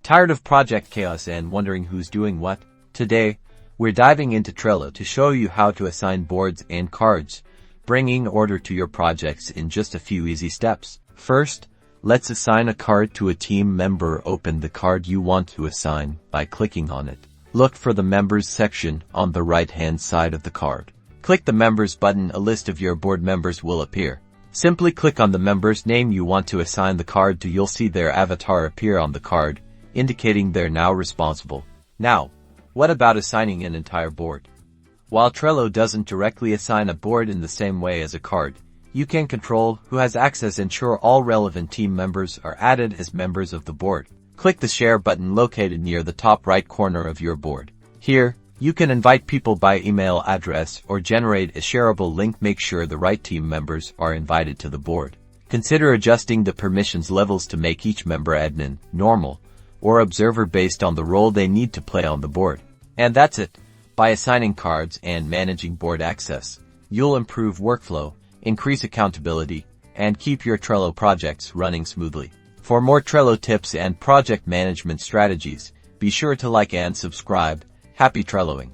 Tired of project chaos and wondering who's doing what? Today, we're diving into Trello to show you how to assign boards and cards, bringing order to your projects in just a few easy steps. First, let's assign a card to a team member. Open the card you want to assign by clicking on it. Look for the Members section on the right-hand side of the card. Click the Members button. A list of your board members will appear. Simply click on the member's name you want to assign the card to. You'll see their avatar appear on the card, indicating they're now responsible. Now, what about assigning an entire board? While Trello doesn't directly assign a board in the same way as a card, you can control who has access. Ensure all relevant team members are added as members of the board. Click the Share button located near the top right corner of your board. Here, you can invite people by email address or generate a shareable link. Make sure the right team members are invited to the board. Consider adjusting the permissions levels to make each member admin, normal, or observer based on the role they need to play on the board. And that's it. By assigning cards and managing board access, you'll improve workflow, increase accountability, and keep your Trello projects running smoothly. For more Trello tips and project management strategies, be sure to like and subscribe. Happy Trelloing!